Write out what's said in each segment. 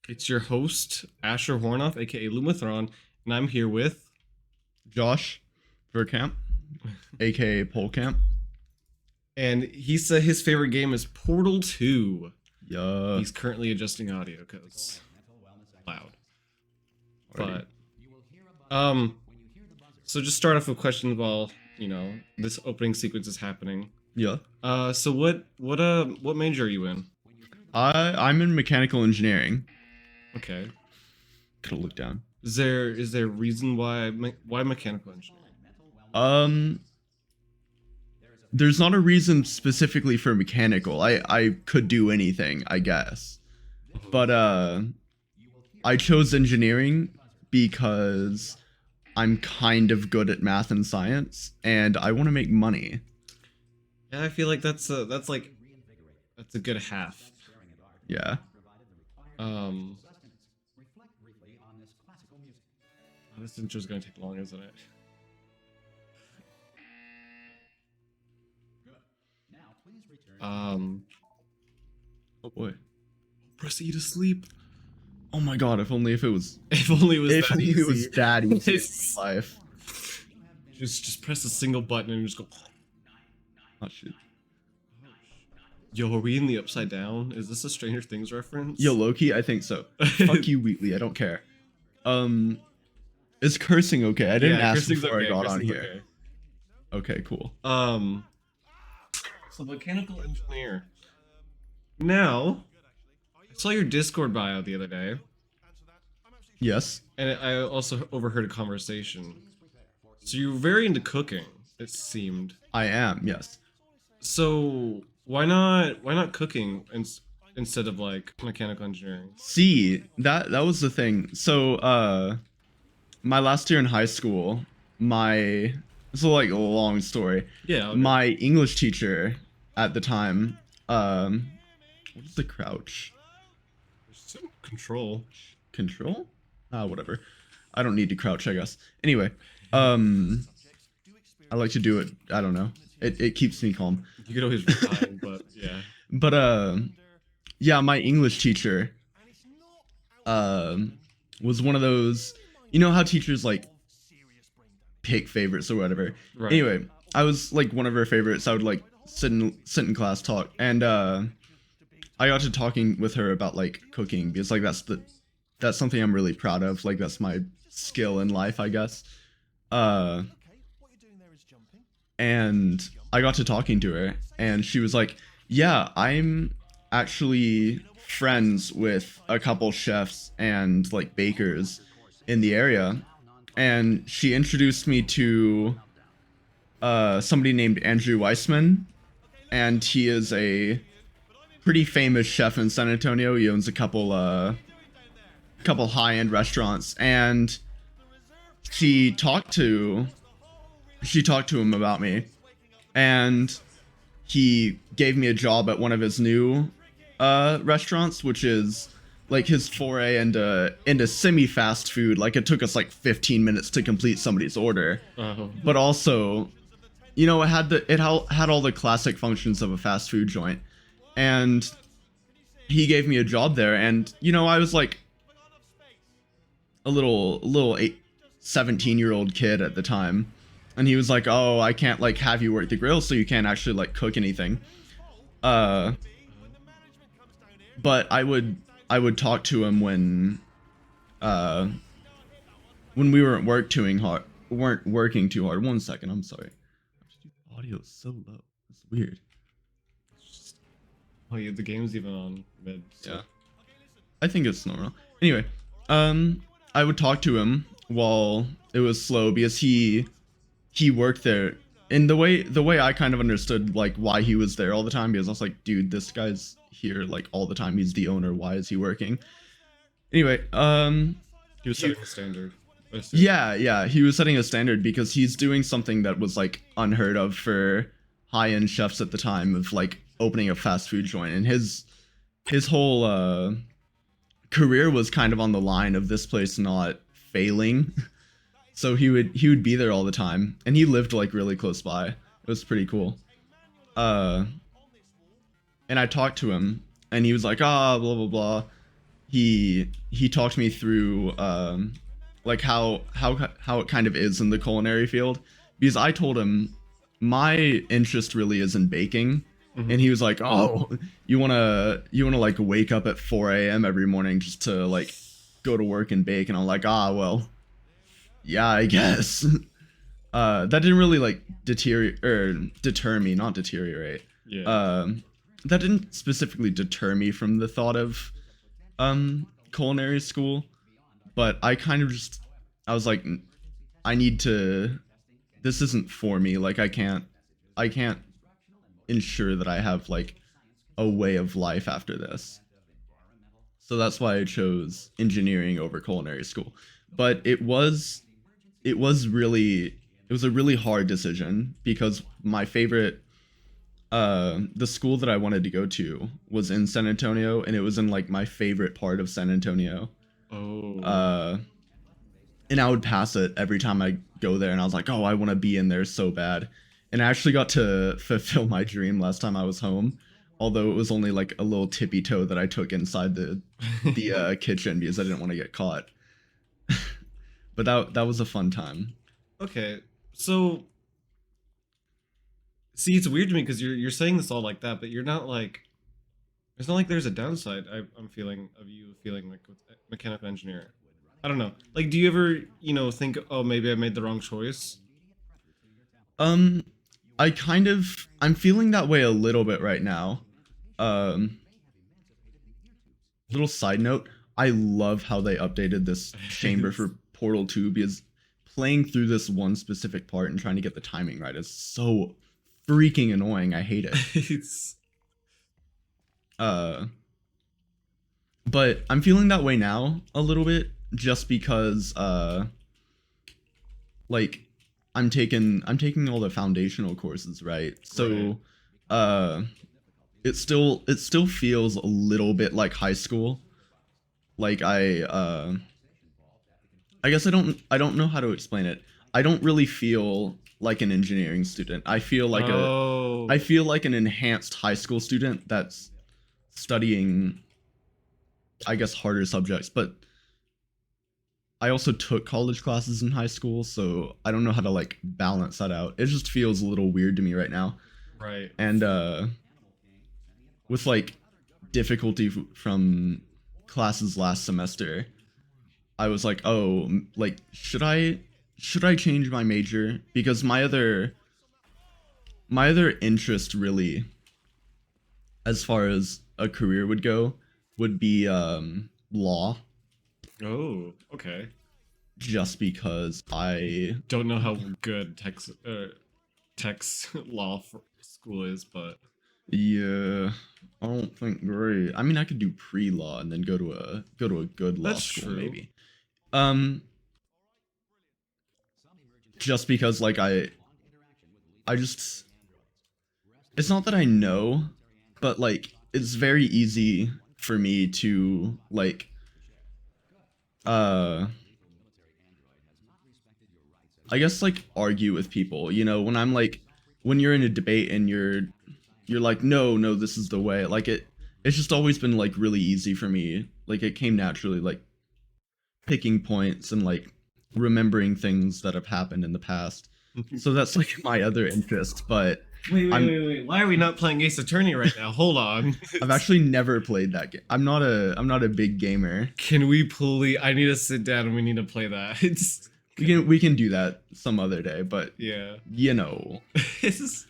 It's your host, Asher Hornoff, aka Lumathron, and I'm here with. Josh Verkamp, aka Polekamp. And he said his favorite game is Portal 2. Yeah. He's currently adjusting audio because loud. Alrighty. But so just start off with questions while this opening sequence is happening. Yeah. So what major are you in? I'm in mechanical engineering. Okay. Could have looked down. Is there a reason why mechanical engineering? There's not a reason specifically for mechanical. I could do anything, I guess. But I chose engineering because I'm kind of good at math and science and I want to make money. Yeah, I feel like that's a good half. Yeah. This intro is going to take long, isn't it? Oh boy. Press E to sleep. Oh my god, if only if it was If only it was if that only easy. it was that easy It's- in life. Just press a single button and just go. Oh shit. Yo, are we in the upside down? Is this a Stranger Things reference? Yo, Loki, I think so. Fuck you, Wheatley. I don't care. Is cursing okay? I didn't ask cursing's before okay, I got on cursing's here. Okay, cool. So mechanical engineer. Now, I saw your Discord bio the other day, Yes. and I also overheard a conversation. So you're very into cooking, it seemed. I am, yes. So why not cooking instead of like mechanical engineering? See, that was the thing. So, my last year in high school, it's a like a long story. Yeah. Okay. My English teacher at the time, what is the crouch? Some control. Control? Whatever. I don't need to crouch, I guess. Anyway, I like to do it. I don't know. It keeps me calm. You could always refine, but yeah. But yeah, my English teacher was one of those, you know how teachers like pick favorites or whatever. Right. Anyway, I was like one of her favorites. I would like sit in class, talk, and I got to talking with her about like cooking because like that's something I'm really proud of. Like that's my skill in life, I guess. And I got to talking to her and she was like, yeah, I'm actually friends with a couple chefs and like bakers in the area. And she introduced me to somebody named Andrew Weissman. And he is a pretty famous chef in San Antonio. He owns a couple high-end restaurants. And she talked to him about me, and he gave me a job at one of his new restaurants, which is like his foray into semi-fast food. Like it took us like 15 minutes to complete somebody's order, but also, you know, it had all the classic functions of a fast food joint. And he gave me a job there, and you know, I was like a little 17-year-old kid at the time. And he was like, oh, I can't like have you work the grill, so you can't actually like cook anything. But I would talk to him when we weren't working too hard. 1 second, I'm sorry. Audio is so low. It's weird. Oh yeah, the game's even on mid. So. Yeah. I think it's normal. Anyway, I would talk to him while it was slow because he worked there. And the way I kind of understood like why he was there all the time, because I was like, dude, this guy's here like all the time. He's the owner. Why is he working? Anyway, He was setting the standard. Yeah, he was setting a standard because he's doing something that was like unheard of for high-end chefs at the time, of like opening a fast food joint. And his whole career was kind of on the line of this place not failing. So he would be there all the time, and he lived like really close by. It was pretty cool. And I talked to him, and he was like, blah blah blah. he talked me through like how it kind of is in the culinary field, because I told him my interest really is in baking, and he was like, "Oh, you wanna like wake up at 4 a.m. every morning just to like go to work and bake?" And I'm like, "Ah, well, yeah, I guess." That didn't really like deter me, not deteriorate. Yeah. That didn't specifically deter me from the thought of culinary school, but I kind of just I was like, I need to. This isn't for me. Like I can't ensure that I have like a way of life after this. So that's why I chose engineering over culinary school. But it was a really hard decision because my favorite the school that I wanted to go to was in San Antonio, and it was in like my favorite part of San Antonio. Oh. And I would pass it every time I go there, and I was like, "Oh, I want to be in there so bad." And I actually got to fulfill my dream last time I was home, although it was only like a little tippy toe that I took inside the kitchen because I didn't want to get caught. But that was a fun time. Okay. So see, it's weird to me because you're saying this all like that, but you're not like it's not like there's a downside. I'm feeling of you feeling like with mechanical engineer. I don't know. Like, do you ever think, oh, maybe I made the wrong choice? Um, I'm feeling that way a little bit right now. Um, Little side note, I love how they updated this chamber for Portal 2 because playing through this one specific part and trying to get the timing right is so freaking annoying. I hate it. It's Uh, but I'm feeling that way now a little bit just because like I'm taking all the foundational courses, right? So right. uh it still feels a little bit like high school. Like I guess I don't know how to explain it. I don't really feel like an engineering student. Oh. I feel like an enhanced high school student that's studying, I guess, harder subjects, but I also took college classes in high school, so I don't know how to like balance that out. It just feels a little weird to me right now. Right. And with like difficulty from classes last semester, I was like, "Oh, like should I change my major because my other interest really as far as a career would go would be law, Oh, okay. just because I Don't know how good Tech's law for school is, but yeah, I don't think great. I mean, I could do pre-law and then go to a good law that's school true. maybe. Um just because like I just it's not that I know, but like it's very easy for me to like uh I guess like argue with people, when I'm like when you're in a debate and you're like, "No, no, this is the way." Like it's just always been like really easy for me. Like it came naturally, like picking points and like remembering things that have happened in the past. So that's like my other interest, but I'm Wait. Why are we not playing Ace Attorney right now? Hold on. I've actually never played that game. I'm not a big gamer. Can we please? I need to sit down and we need to play that. It's We can do that some other day, but yeah. you know, It's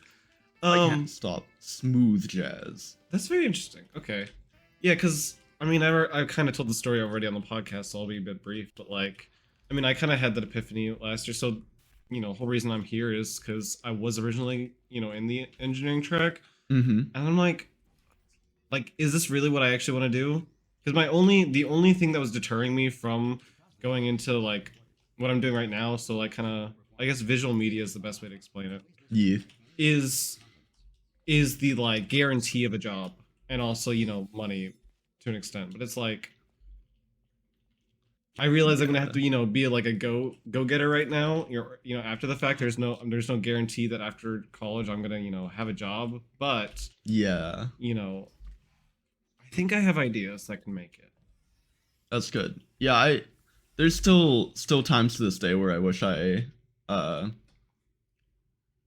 I can't stop smooth jazz. that's very interesting. Okay. Yeah, because I mean, I kind of told the story already on the podcast, so I'll be a bit brief. But like, I mean, I kind of had that epiphany last year. So, whole reason I'm here is because I was originally, in the engineering track, Mm-hmm. and I'm like, is this really what I actually want to do? Because the only thing that was deterring me from going into like what I'm doing right now, so like kind of, I guess visual media is the best way to explain it, Yeah. is the like guarantee of a job and also money to an extent, but it's like I realize I'm gonna have to be like a go getter right now. After the fact, there's no guarantee that after college I'm gonna have a job, but Yeah. I think I have ideas that can make it. That's good. Yeah, I there's still times to this day where I wish I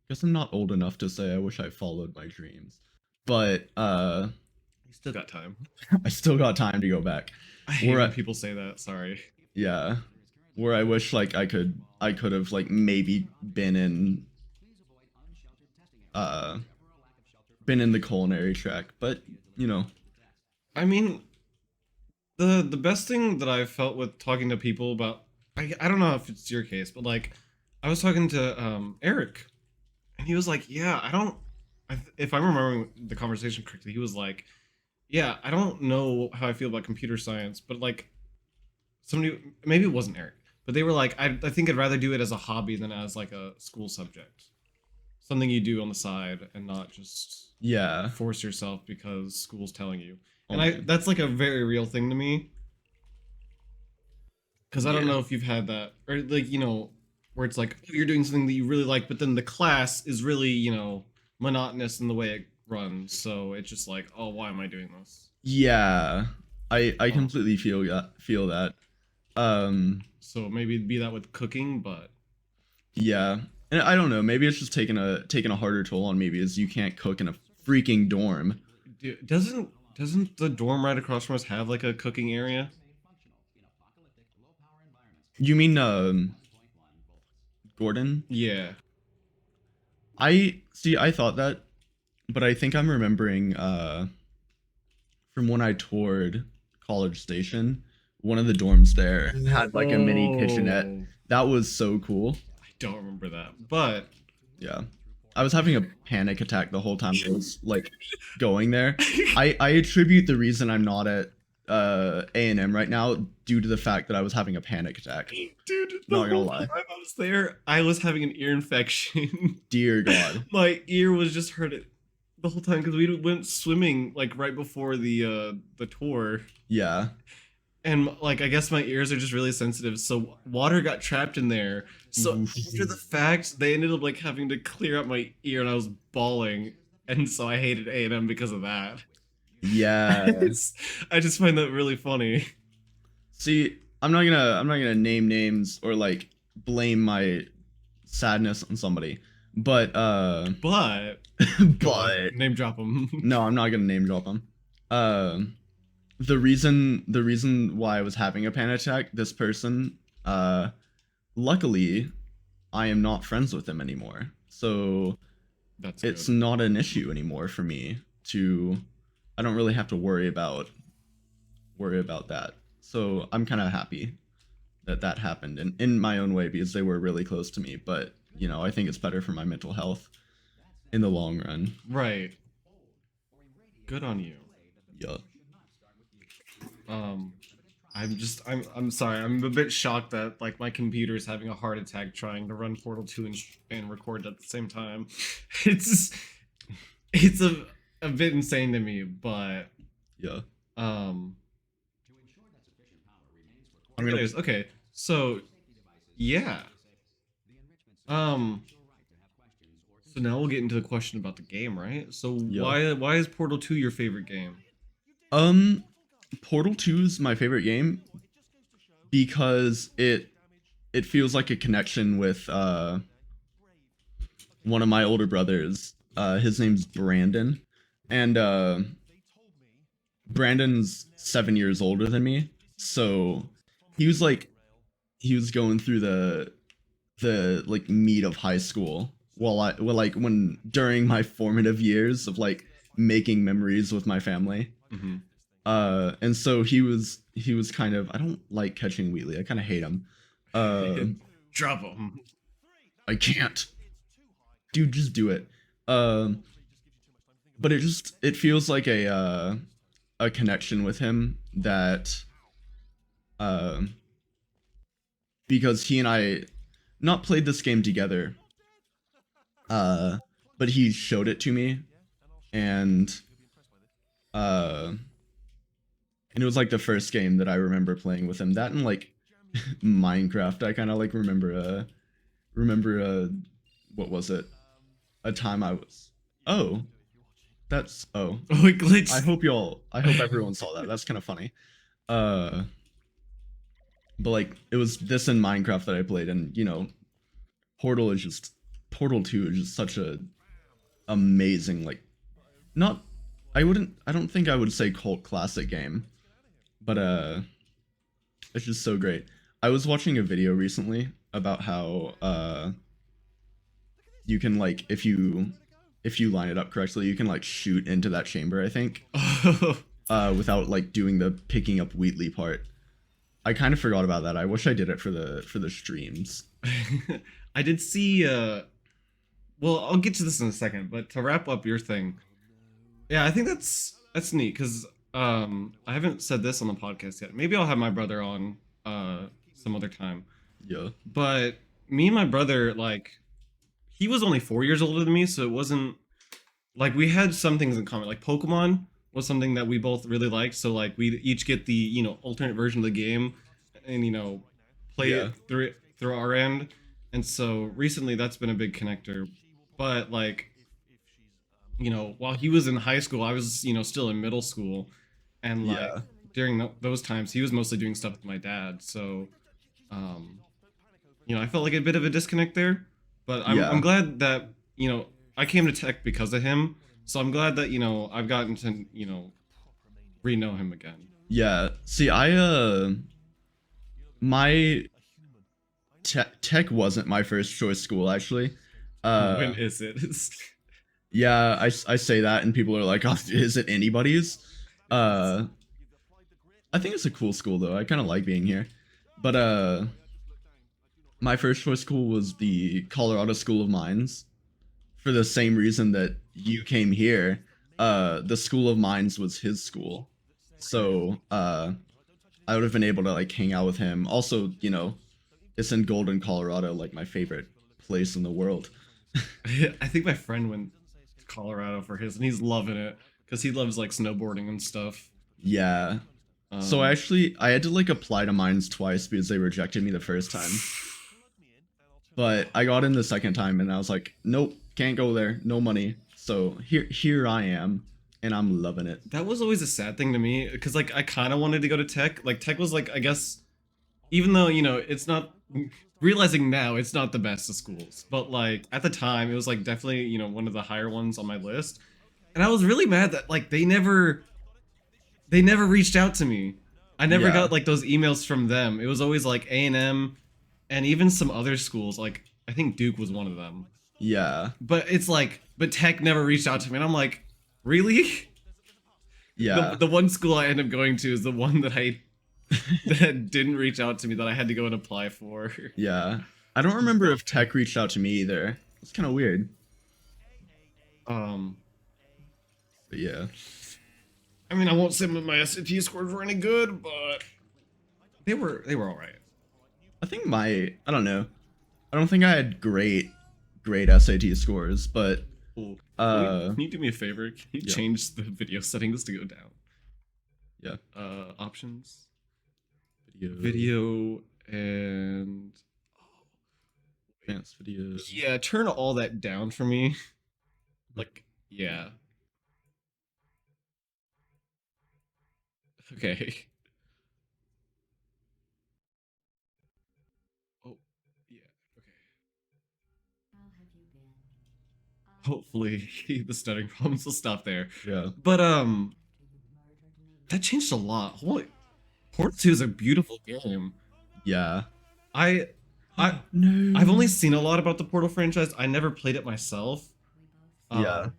guess I'm not old enough to say I wish I followed my dreams. But You still got time. I still got time to go back. I hate Where when I, people say that. Sorry. yeah, where I wish like I could have like maybe uh been in the culinary track, but you know, I mean, the best thing that I've felt with talking to people about, I don't know if it's your case, but like I was talking to Eric, and he was like, yeah, I don't, if I'm remembering the conversation correctly, he was like, yeah, I don't know how I feel about computer science, but like somebody, maybe it wasn't Eric, but they were like, I think I'd rather do it as a hobby than as like a school subject, something you do on the side and not just yeah. force yourself because school's telling you. And I Only that's like a very real thing to me, because I don't yeah. know if you've had that, or like, where it's like, oh, you're doing something that you really like, but then the class is really, monotonous in the way it runs, so it's just like, oh, why am I doing this? Yeah. I um, completely feel that. Um so maybe it'd be that with cooking, but yeah. And I don't know, maybe it's just taking a harder toll on me because you can't cook in a freaking dorm. doesn't the dorm right across from us have like a cooking area? You mean Gordon? Yeah. I see I thought that, but I think I'm remembering from when I toured College Station, one of the dorms there had like a mini kitchenette. Oh, That was so cool. I don't remember that, but Yeah. I was having a panic attack the whole time I was like going there. I attribute the reason I'm not at A&M right now due to the fact that I was having a panic attack. dude, the Not gonna whole lie. time I was there, I was having an ear infection. Dear God. My ear was just hurting the whole time because we went swimming like right before the tour, Yeah. and like I guess my ears are just really sensitive, so water got trapped in there. So Oof. after the fact, they ended up like having to clear out my ear, and I was bawling, and so I hated A&M because of that. Yeah. It's, I just find that really funny. See, I'm not gonna name names or like blame my sadness on somebody. But But go on, but name drop them. no, I'm not gonna name drop them. The reason why I was having a panic attack, this person, luckily I am not friends with him anymore. So That's it's good. not an issue anymore for me to I don't really have to worry about that. So I'm kind of happy that that happened in my own way because they were really close to me, but I think it's better for my mental health in the long run. Right. Good on you. Yeah. Um, I'm sorry. I'm a bit shocked that like my computer is having a heart attack trying to run Portal 2 and record at the same time. It's it's a bit insane to me, but Yeah. um I'm gonna anyways, okay. So, yeah. Um so now we'll get into the question about the game, right? So yeah. why is Portal 2 your favorite game? Um Portal 2 is my favorite game because it feels like a connection with one of my older brothers. His name's Brandon, and Brandon's 7 years older than me. So he was like he was going through the like meat of high school when during my formative years of like making memories with my family. Mm-hmm. And so he was kind of I don't like catching Wheatley. I kind of hate him. Uh Drop them. I can't. Dude, just do it. Um but it feels like a connection with him that um because he and I not played this game together, uh but he showed it to me, and uh and it was like the first game that I remember playing with him. That and like Minecraft. I kind of like remember what was it? A time I was oh oh Oh, it glitched. I hope everyone saw that. That's kind of funny. Uh But like it was this in Minecraft that I played, and you know, Portal is just Portal 2 is just such a amazing, like, not, I don't think I would say cult classic game, but it's just so great. I was watching a video recently about how you can, like, if you line it up correctly, you can like shoot into that chamber, I think, without like doing the picking up Wheatley part. I kind of forgot about that. I wish I did it for the streams. I did see well, I'll get to this in a second, but to wrap up your thing, yeah, I think that's neat because I haven't said this on the podcast yet. Maybe I'll have my brother on some other time. Yeah. But me and my brother, like, he was only 4 years older than me, so it wasn't like we had some things in common. Like Pokemon was something that we both really liked, so like we each get the alternate version of the game, and play Yeah. it through our end. And so recently, that's been a big connector. But like while he was in high school, I was still in middle school, and like Yeah. during those times, he was mostly doing stuff with my dad. So, um, I felt like a bit of a disconnect there. But I'm Yeah. I'm glad that I came to tech because of him. So I'm glad that I've gotten to re-know him again. Yeah. See, I my tech wasn't my first choice school actually. When is it? Yeah, I say that and people are like, "Oh, is it anybody's?" Uh I think it's a cool school though. I kind of like being here. But my first choice school was the Colorado School of Mines for the same reason that you came here. The School of Mines was his school. So, I would have been able to like hang out with him. Also, it's in Golden, Colorado, like my favorite place in the world. I think my friend went to Colorado for his, and he's loving it because he loves like snowboarding and stuff. Yeah. So I had to like apply to mines twice because they rejected me the first time. But I got in the second time and I was like, nope, can't go there, no money. So here I am, and I'm loving it. That was always a sad thing to me because like I kind of wanted to go to tech. Like tech was like, I guess, even though it's not, realizing now it's not the best of schools, but like at the time it was like definitely one of the higher ones on my list. And I was really mad that like they never reached out to me. I never Yeah. got like those emails from them. It was always like A&M and even some other schools. Like I think Duke was one of them. Yeah. But it's like, but Tech never reached out to me, and I'm like, really? Yeah. The one school I end up going to is the one that that didn't reach out to me, that I had to go and apply for. Yeah. I don't remember if tech reached out to me either. It's kind of weird. Um, But yeah. I mean, I won't say my SAT scores were any good, but they were all right. I think I don't know. I don't think I had great SAT scores, but Cool. Uh, Can you do me a favor? Can you yeah. change the video settings to go down? yeah. Options, Video. video, and Advanced video. yeah, turn all that down for me. Like, yeah. Okay. Oh, yeah. Okay. Hopefully, the stuttering problems will stop there. Yeah. But that changed a lot. Holy, Portal 2 is a beautiful game. Yeah. I No. I've only seen a lot about the Portal franchise. I never played it myself. Yeah.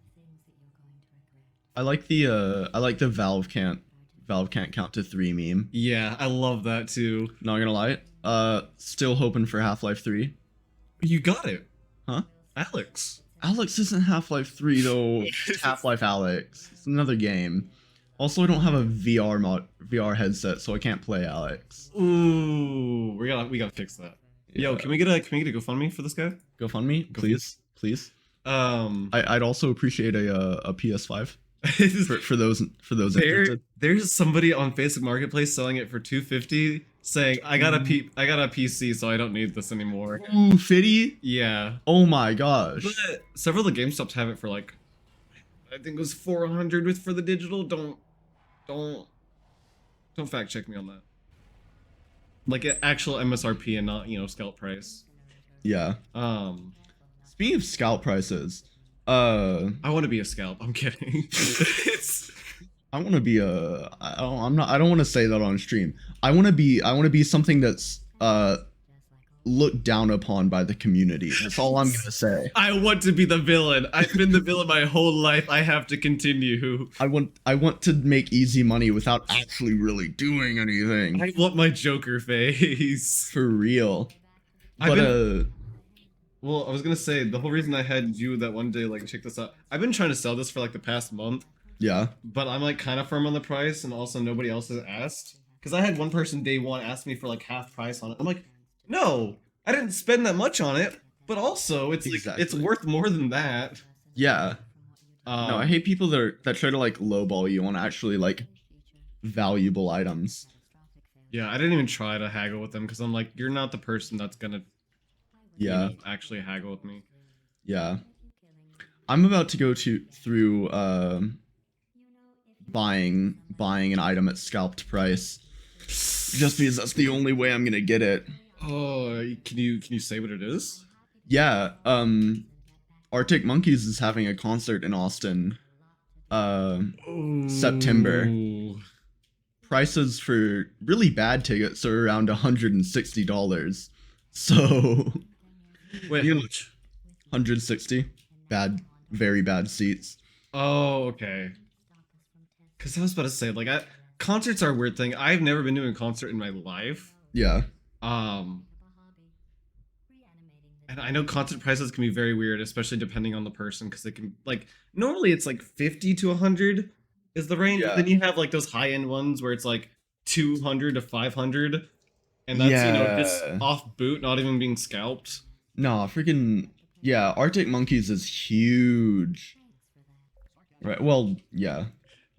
I like the Valve can't count to 3 meme. Yeah, I love that too. Not gonna lie. Still hoping for Half-Life 3. You got it. Huh? Alex. Alex isn't Half-Life 3 though. It's Half-Life Alex. It's another game. Also, I don't have a VR headset, so I can't play Alex. Ooh, we gotta fix that. Yo, Yeah. can we get a GoFundMe for this guy? GoFundMe, please. Um, I'd also appreciate a PS5 for those there, interested. there's somebody on Facebook Marketplace selling it for $250, saying I got a PC, so I don't need this anymore. Ooh, Fitty. Yeah, Oh my gosh. but several of the GameStops have it for like, I think it was 400 with for the digital. Don't fact check me on that. like actual MSRP and not scalp price. Yeah. Um, Speaking of scalp prices, I want to be a scalp. I'm kidding. It's I want to be a. I'm not. I don't want to say that on stream. I want to be. I want to be something that's looked down upon by the community. That's all I'm gonna say. I want to be the villain. I've been the villain my whole life. I have to continue. I want to make easy money without actually really doing anything. I want my Joker face. For real. I've But Well, I was gonna say the whole reason I had you that one day like check this out. I've been trying to sell this for like the past month, yeah. but I'm like kind of firm on the price, and also nobody else has asked. Because I had one person day one ask me for like half price on it. I'm like, no, I didn't spend that much on it. But also, it's like it's Exactly. worth more than that. Yeah. No, I hate people that try to like lowball you on actually like valuable items. Yeah, I didn't even try to haggle with them because I'm like, you're not the person that's gonna Yeah. actually haggle with me. Yeah. I'm about to go through buying an item at scalped price just because that's the only way I'm gonna get it. Oh, can you say what it is? Yeah. Arctic Monkeys is having a concert in Austin. September. Ooh. Prices for really bad tickets are around $160. So Wait, how much? 160. Bad, very bad seats. Oh, okay. Because I was about to say, like, concerts are a weird thing. I've never been to a concert in my life. Yeah. And I know concert prices can be very weird, especially depending on the person, because they can like normally it's like 50 to 100 is the range. But Yeah. then you have like those high end ones where it's like 200 to 500, and that's just Yeah. off boot, not even being scalped. No, freaking yeah, Arctic Monkeys is huge. Right. Well, yeah.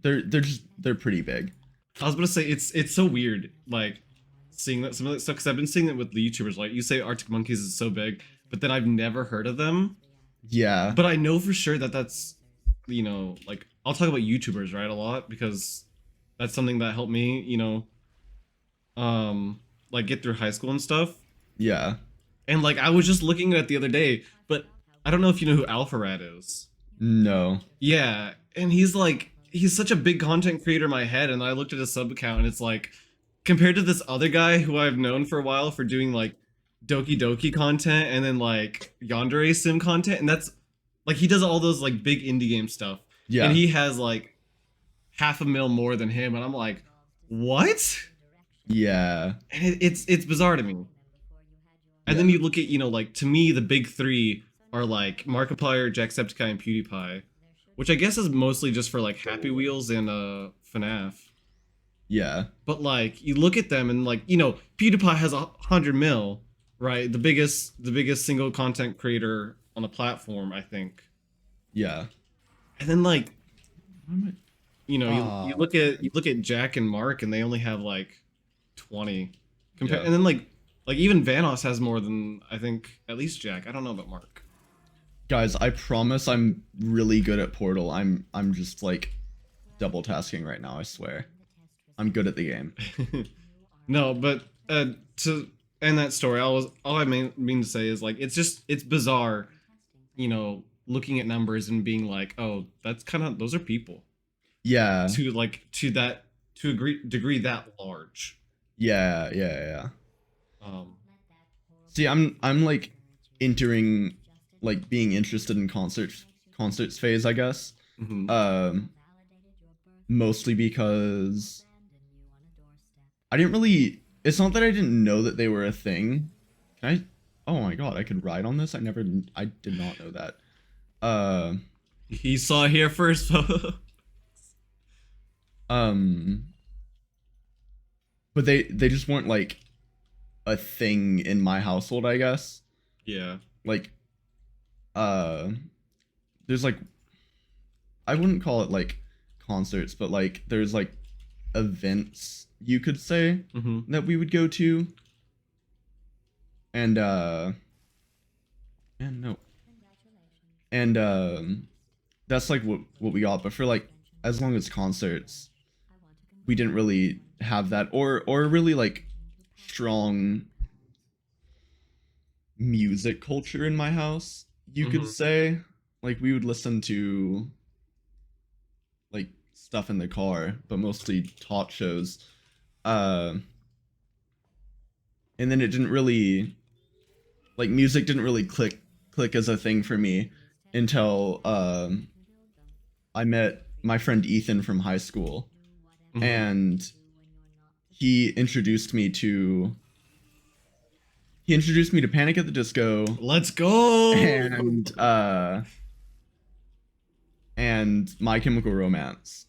They're pretty big. I was gonna say it's so weird, like seeing that some of that stuff because I've been seeing it with the YouTubers. Like you say, Arctic Monkeys is so big, but then I've never heard of them. Yeah. But I know for sure that that's like I'll talk about YouTubers right a lot because that's something that helped me like get through high school and stuff. Yeah. And like I was just looking at it the other day, but I don't know if you know who Alpha Rat is. No. Yeah, and he's such a big content creator in my head, and I looked at his sub account, and it's like compared to this other guy who I've known for a while for doing like Doki Doki content and then like Yandere Sim content, and that's like he does all those like big indie game stuff, Yeah. and he has like half a mil more than him, and I'm like, what? Yeah. And it's bizarre to me. And then you look at like to me the big three are like Markiplier, Jacksepticeye, and PewDiePie, which I guess is mostly just for like Happy Wheels and FNAF. Yeah. But like you look at them and like PewDiePie has 100 mil, right? The biggest single content creator on the platform, I think. Yeah. And then like you Ah. you look at Jack and Mark and they only have like 20. Yeah. And then like even Vanoss has more than I think at least Jack. I don't know about Mark. Guys, I promise I'm really good at Portal. I'm just like double tasking right now, I swear. I'm good at the game. No, but to end that story, all I mean to say is like it's bizarre, looking at numbers and being like, oh, that's kind of those are people Yeah. to a degree that large. Yeah. Um, See, I'm like entering like being interested in concerts phase, I guess. mhm. Mostly because I didn't really. It's not that I didn't know that they were a thing. Can I? Oh my god, I could ride on this. I did not know that. Uh, He saw it here first, folks. um, but they just weren't like a thing in my household, I guess. Yeah. Like, there's like, I wouldn't call it like concerts, but like there's like events you could say Mm-hmm. that we would go to, and no, and that's like what we got. But for like as long as concerts, we didn't really have that, or really like strong music culture in my house, you could say. Like we would listen to like stuff in the car, but mostly talk shows. Uh, and then it didn't really like music didn't really click as a thing for me until I met my friend Ethan from high school, and he introduced me to Panic at the Disco. Let's go. And My Chemical Romance.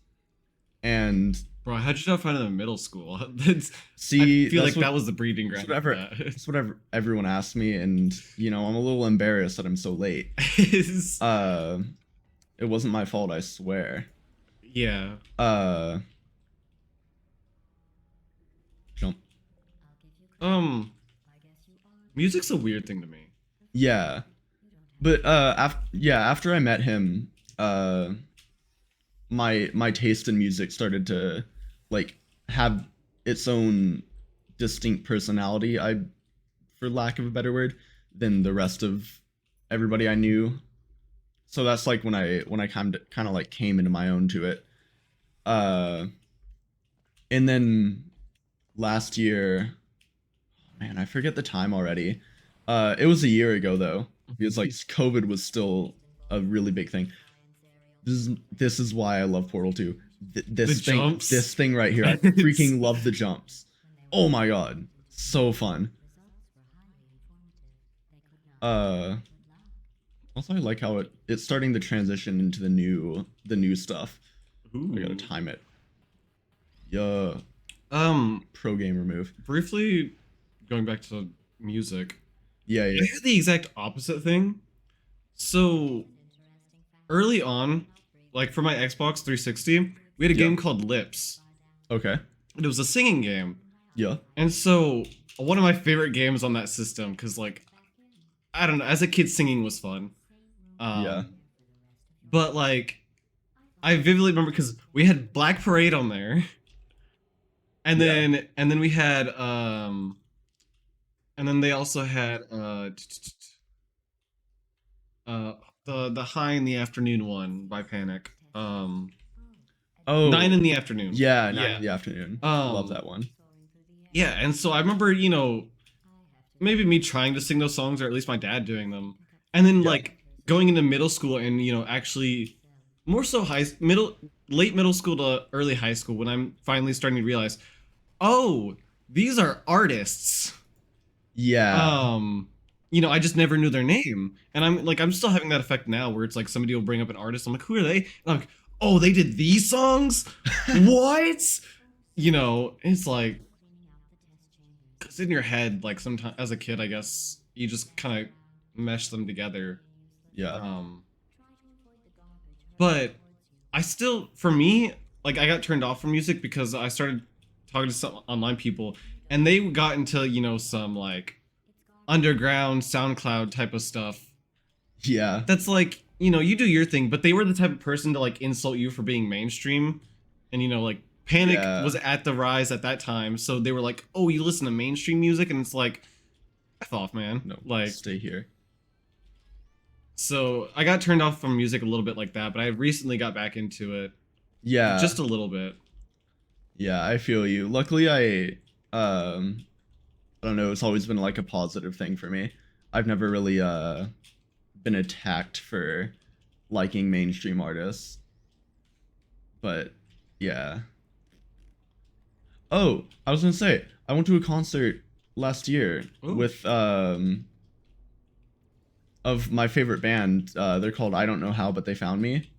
And bro, how'd you not find them in middle school? That's, see, I feel like that was the breeding ground. That's what everyone asked me, and you know, I'm a little embarrassed that I'm so late. It wasn't my fault, I swear. Yeah. Jump. Music's a weird thing to me. Yeah. But after I met him, my taste in music started to like have its own distinct personality, for lack of a better word, than the rest of everybody I knew. So that's like when I kind of like came into my own to it. And then last year, man, I forget the time already. It was a year ago though, because like COVID was still a really big thing. This is why I love Portal 2. This thing right here, I freaking love the jumps. Oh my god, so fun. Also I like how it's starting to transition into the new stuff. Ooh. I gotta time it. Yeah. Pro gamer move. Briefly, going back to music. Yeah. I had the exact opposite thing. So early on, like for my Xbox 360, we had a game called Lips. Okay. It was a singing game. Yeah. And so one of my favorite games on that system, because like, I don't know, as a kid singing was fun. Yeah. But like, I vividly remember because we had Black Parade on there. And then we had and then they also had the High in the Afternoon one by Panic. Oh, 9 in the Afternoon. Yeah, 9 in the Afternoon. Love that one. Yeah, and so I remember, you know, maybe me trying to sing those songs, or at least my dad doing them. And then like going into middle school and, you know, actually more so late middle school to early high school, when I'm finally starting to realize, oh, these are artists. Yeah. You know, I just never knew their name. And I'm still having that effect now where it's like somebody will bring up an artist. I'm like, who are they? And I'm like, oh, they did these songs? What? You know, it's like, because in your head, like sometimes as a kid, I guess you just kind of mesh them together. Yeah. But I still, for me, like I got turned off from music because I started talking to some online people, and they got into, you know, some like underground SoundCloud type of stuff. Yeah. That's like, you know, you do your thing, but they were the type of person to like insult you for being mainstream. And, you know, like Panic was at the rise at that time, so they were like, oh, you listen to mainstream music? And it's like, F off, man. No, like, stay here. So I got turned off from music a little bit like that, but I recently got back into it. Yeah. Just a little bit. Yeah, I feel you. Luckily, I don't know, it's always been like a positive thing for me. I've never really been attacked for liking mainstream artists. But yeah. Oh, I was gonna say, I went to a concert last year with of my favorite band. They're called I Don't Know How, But They Found Me.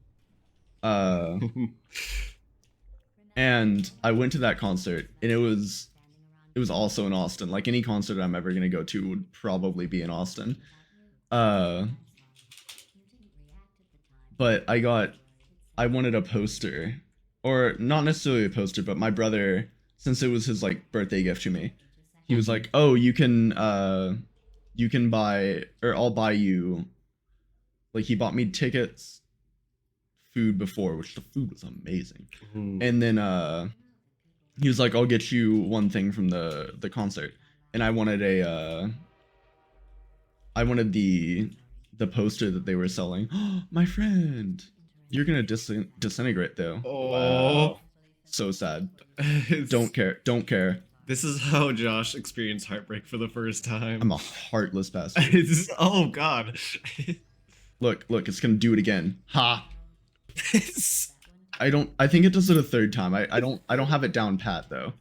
And I went to that concert, and it was also in Austin. Like any concert I'm ever gonna go to would probably be in Austin. But I wanted a poster, or not necessarily a poster, but my brother, since it was his like birthday gift to me, he was like, "Oh, you can buy, or I'll buy you." Like he bought me tickets, food before, which the food was amazing. And then he was like, "I'll get you one thing from the concert." and I wanted I wanted the poster that they were selling. My friend, you're gonna disintegrate though. Oh. Wow, so sad. It's- Don't care. Don't care. This is how Josh experienced heartbreak for the first time. I'm a heartless bastard. Oh god. Look, it's gonna do it again. Ha! I think it does it a third time. I don't have it down pat though.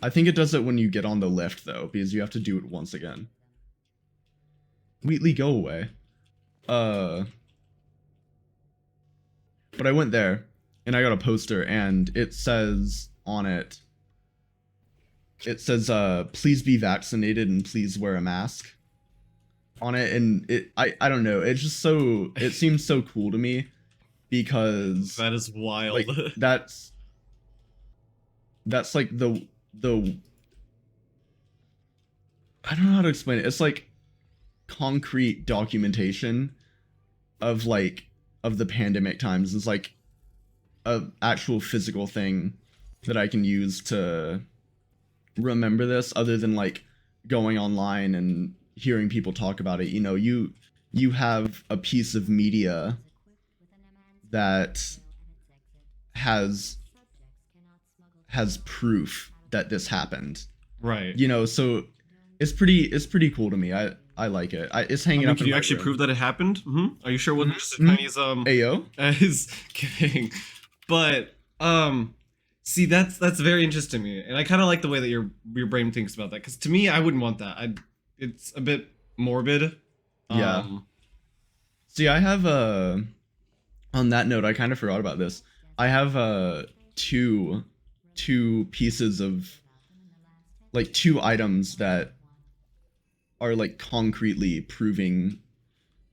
I think it does it when you get on the lift though, because you have to do it once again. Wheatley, go away. But I went there and I got a poster and it says on it, please be vaccinated and please wear a mask on it. And I don't know, it's just so, it seems so cool to me because That is wild. like that's like the I don't know how to explain it. It's like concrete documentation of the pandemic times. It's like a actual physical thing that I can use to remember this, other than like going online and hearing people talk about it. You know, you have a piece of media that has proof that this happened. Right. You know, so it's pretty cool to me. I like it. It's hanging up. Can in you my actually room. prove that it happened? Are you sure it wasn't just as Mhm. tiny as Ayo. as kidding? But see, that's very interesting to me, and I kind of like the way that your brain thinks about that. Because to me, I wouldn't want that. It's a bit morbid. Yeah. See, I have on that note, I kind of forgot about this. I have two pieces of like two items that are like concretely proving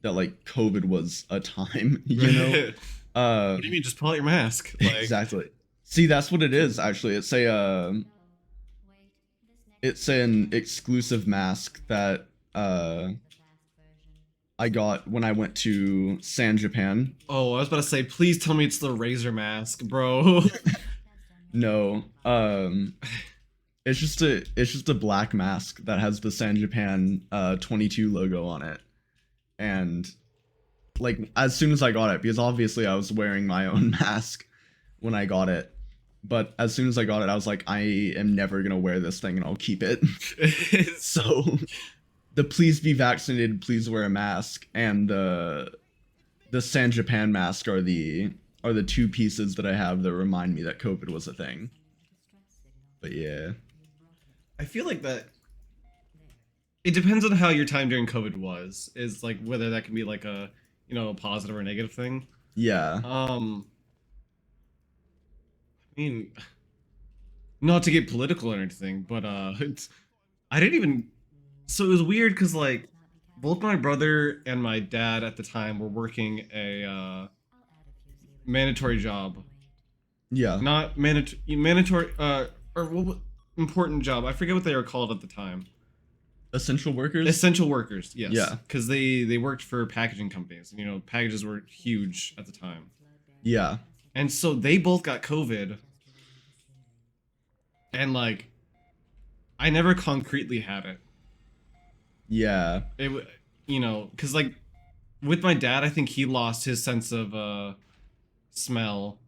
that like COVID was a time, you know? What do you mean? Just pull out your mask. Like, Exactly. See, that's what it is actually. It's an exclusive mask that I got when I went to San Japan. Oh, I was about to say, please tell me it's the Razor mask, bro. No. It's just a black mask that has the San Japan 22 logo on it. And like as soon as I got it, because obviously I was wearing my own mask when I got it, but as soon as I got it, I was like, I am never gonna wear this thing and I'll keep it. So the please be vaccinated, please wear a mask, and the San Japan mask are the two pieces that I have that remind me that COVID was a thing. But yeah. I feel like that it depends on how your time during COVID was. Is like whether that can be like a a positive or negative thing. Yeah. I mean, not to get political or anything, but I didn't even. So it was weird because like both my brother and my dad at the time were working a mandatory job. Yeah. Not mandatory or what important job. I forget what they were called at the time. Essential workers? Essential workers, yes. Yeah. Because they worked for packaging companies. And, packages were huge at the time. Yeah. And so they both got COVID. And, like, I never concretely had it. Yeah. Because, like, with my dad, I think he lost his sense of smell.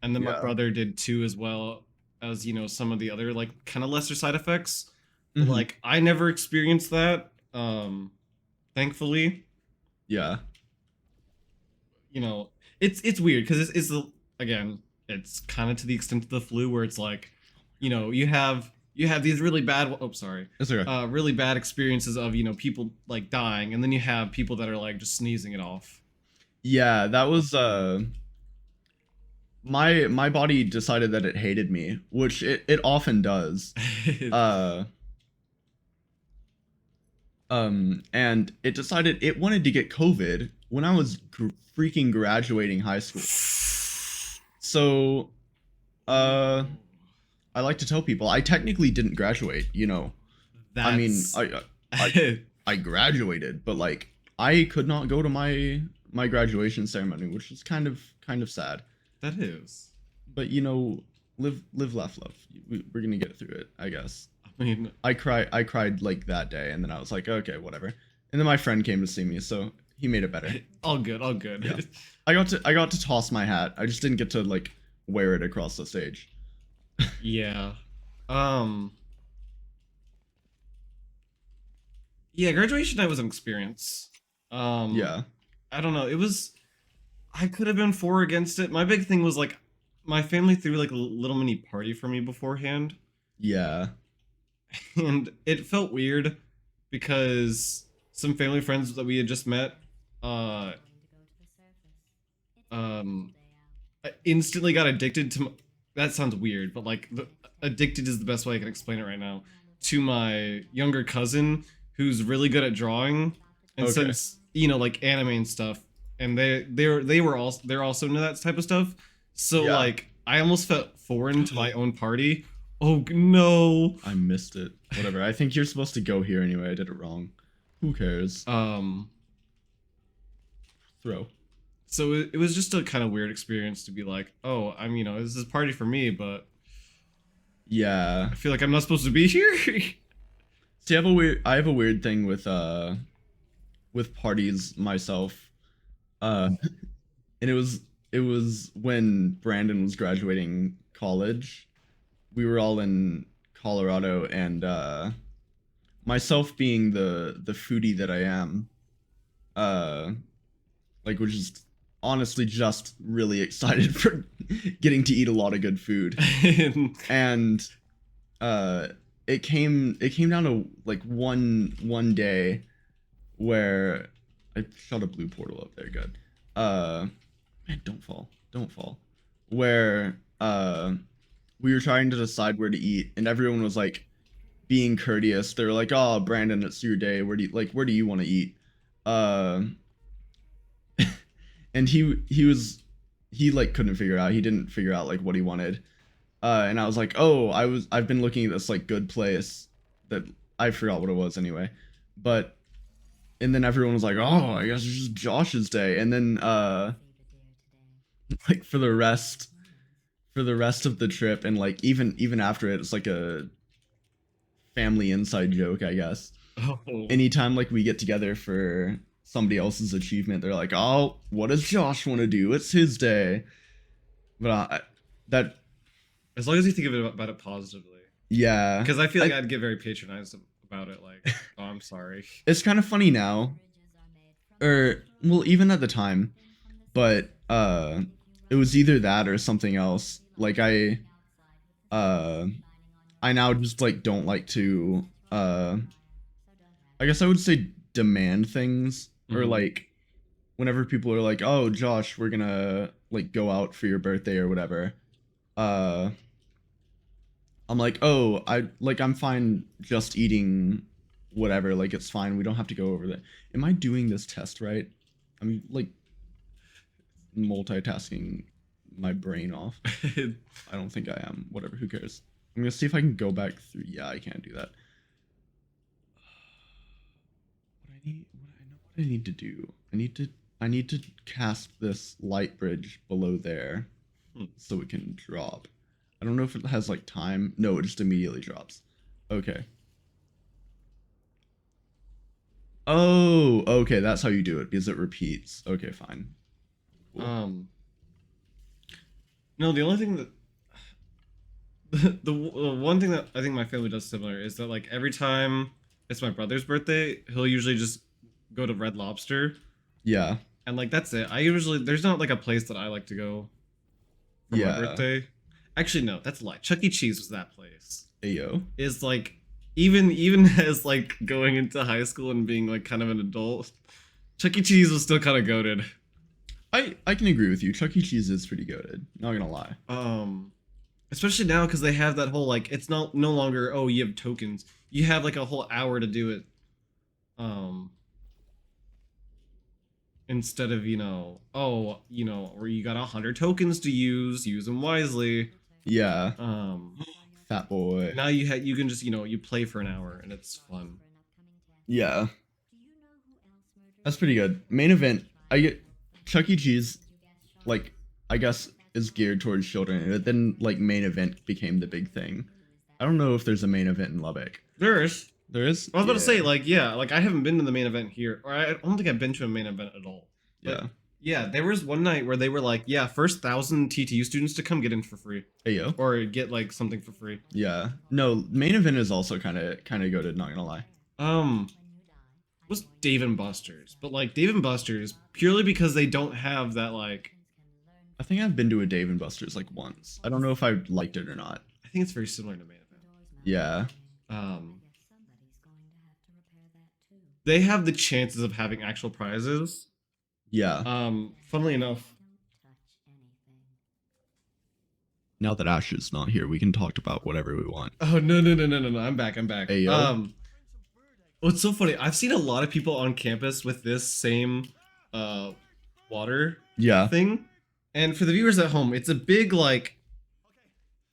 And then my Yeah. brother did too, as well as, some of the other, like, kind of lesser side effects. Mhm. Like, I never experienced that, thankfully. Yeah. It's weird because it's again, it's kind of to the extent of the flu where it's like, you have these really bad, It's okay. really bad experiences of people like dying, and then you have people that are like just sneezing it off. Yeah, that was my body decided that it hated me, which it often does. And it decided it wanted to get COVID when I was freaking graduating high school. So, I like to tell people I technically didn't graduate. I mean, I graduated, but like I could not go to my graduation ceremony, which is kind of sad. That is. But live, laugh, love. We're gonna get through it, I guess. I mean, I cried like that day, and then I was like, okay, whatever. And then my friend came to see me, so he made it better. all good, all good. Yeah. I got to toss my hat. I just didn't get to like wear it across the stage. Yeah. Um. Yeah, graduation night was an experience. Yeah. I don't know. It was. I could have been for or against it. My big thing was like, my family threw like a little mini party for me beforehand, Yeah. and it felt weird because some family friends that we had just met, uh, um, I instantly got addicted to. That sounds weird, but like, addicted is the best way I can explain it right now. To my younger cousin, who's really good at drawing, and Okay. since like anime and stuff, and they're also into that type of stuff. So Yeah. like, I almost felt foreign to my own party. Oh no. I missed it. Whatever. I think you're supposed to go here anyway. I did it wrong. Who cares? Throw. So it was just a kind of weird experience to be like, oh, this is a party for me, but Yeah. I feel like I'm not supposed to be here. See, I have a weird thing with parties myself. And it was when Brandon was graduating college. We were all in Colorado, and myself being the foodie that I am, like, which is honestly just really excited for getting to eat a lot of good food. And it came down to like one day where I shot a blue portal up there. Good. Man, don't fall. Where we were trying to decide where to eat, and everyone was like being courteous. They were like, "Oh, Brandon, it's your day. Where do you want to eat?" And he like couldn't figure out. He didn't figure out like what he wanted. And I was like, "Oh, I've been looking at this like good place that I forgot what it was anyway." But and then everyone was like, "Oh, I guess it's just Josh's day." And then like for the rest of the trip, and like even after it, it's like a family inside joke, I guess. Oh. Anytime like we get together for somebody else's achievement, they're like, "Oh, what does Josh want to do? It's his day." But that As long as you think of it about it positively, yeah, because I feel like I'd get very patronized about it. Like, oh, I'm sorry. it's kind of funny now, or well, even at the time, but it was either that or something else. Like I now just like don't like to I guess I would say demand things, or Mhm. like whenever people are like, "Oh, Josh, we're gonna like go out for your birthday or whatever," uh I'm like, "Oh, I'm fine just eating whatever, like it's fine, we don't have to go over that." Am I doing this test right? I'm like multitasking my brain off. I don't think I am. Whatever, who cares? I'm gonna see if I can go back through. Yeah, I can't do that. What I need to do. I need to cast this light bridge below there, Hmm. so it can drop. I don't know if it has like time. No, it just immediately drops. Okay. Oh, okay, that's how you do it, because it repeats. Okay, fine. Cool. No, the only thing that the one thing that I think my family does similar is that like every time it's my brother's birthday, he'll usually just go to Red Lobster, Yeah. and like that's it. I usually there's not like a place that I like to go for my Yeah. birthday. Actually, no, that's a lie. Chuck E. Cheese was that place. Ayo. Is like even as like going into high school and being like kind of an adult, Chuck E. Cheese was still kind of goated. I can agree with you. Chuck E. Cheese is pretty goated. Not gonna lie. Especially now because they have that whole like it's not no longer oh you have tokens. You have like a whole hour to do it. Instead of or you got 100 tokens to use them wisely. Yeah. Fat boy. Now you can just you play for an hour and it's fun. Yeah. That's pretty good. Main event. I get Chuck E. Cheese, like, I guess is geared towards children, and then like main event became the big thing. I don't know if there's a main event in Lubbock. There's. There is? I was about to say, Yeah. like, yeah, like I haven't been to the main event here, or I don't think I've been to a main event at all. But Yeah. yeah, there was one night where they were like, yeah, first 1,000 TTU students to come get in for free, Hey, yo. or get like something for free. Yeah. No, main event is also kind of goated, not gonna lie. It was Dave and Buster's, but like Dave and Buster's purely because they don't have that like. I think I've been to a Dave and Buster's like once. I don't know if I liked it or not. I think it's very similar to main event. Yeah. They have the chances of having actual prizes. Yeah. Funnily enough. Now that Ash is not here, we can talk about whatever we want. Oh no! I'm back. Hey, yo. What's so funny? I've seen a lot of people on campus with this same water Yeah. thing. And for the viewers at home, it's a big like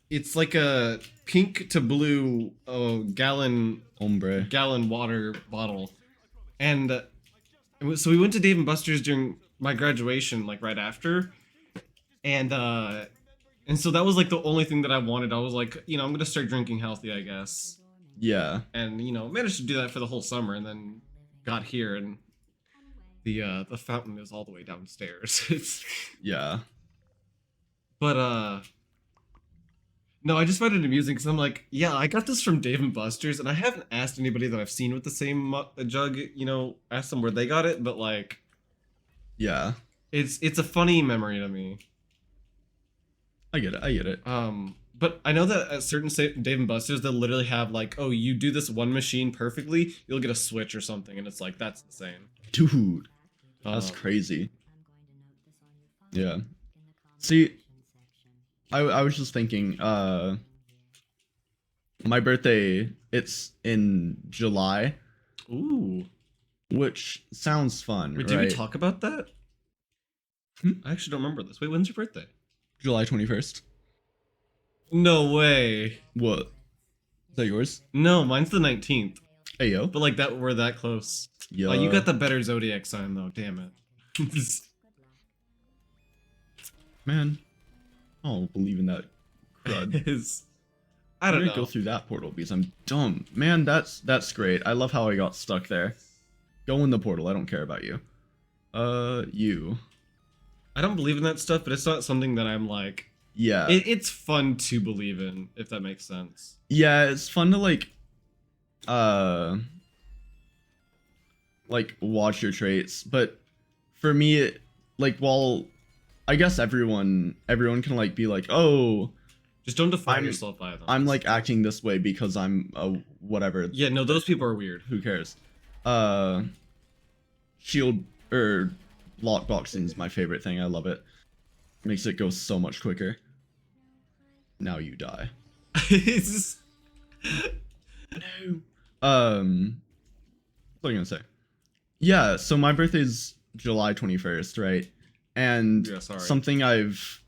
it's like a pink to blue gallon water bottle. And so we went to Dave and Buster's during my graduation, like right after. And so that was like the only thing that I wanted. I was like, I'm gonna start drinking healthy, I guess. Yeah. And managed to do that for the whole summer, and then got here, and the fountain is all the way downstairs. It's Yeah. But no, I just find it amusing because I'm like, yeah, I got this from Dave and Buster's, and I haven't asked anybody that I've seen with the same jug, asked them where they got it, but like, yeah, it's a funny memory to me. I get it. But I know that at certain Dave and Buster's, they'll literally have like, oh, you do this one machine perfectly, you'll get a Switch or something, and it's like, that's insane. Dude, that's crazy. Yeah. See, I was just thinking, my birthday, it's in July. Ooh. Which sounds fun. Wait, did right? we talk about that? I actually don't remember this. Wait, when's your birthday? July 21st. No way. What? Is that yours? No, mine's the 19th. Hey, yo. But like that, we're that close. Yeah. Oh, you got the better zodiac sign though. Damn it. Man, I don't believe in that crud. I don't know. Go through that portal because I'm dumb. Man, that's great. I love how I got stuck there. Go in the portal. I don't care about you. You. I don't believe in that stuff, but it's not something that I'm like. Yeah. It's fun to believe in, if that makes sense. Yeah, it's fun to like watch your traits, but for me, while I guess everyone can like be like, oh, just don't define yourself by them. I'm like acting this way because I'm a whatever. Yeah, no, those people are weird. Who cares? Shield or lockboxing is my favorite thing. I love it. Makes it go so much quicker. Now you die. It's just... No. What was I gonna say? Yeah, so my birthday's July 21st, right? And something I've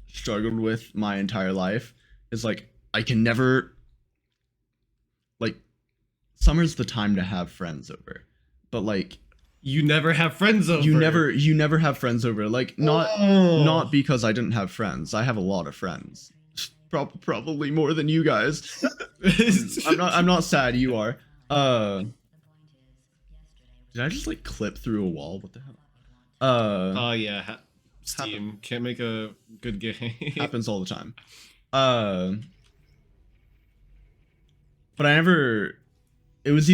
struggled with my entire life is like I can never like summer's the time to have friends over. But like you never have friends over. You never have friends over. Like not because I didn't have friends. I have a lot of friends. Probably more than you guys. I'm not sad, you are. Did I just like clip through a wall? What the hell? Oh yeah, Steam can't make a good game. Happens all the time. But I never. It was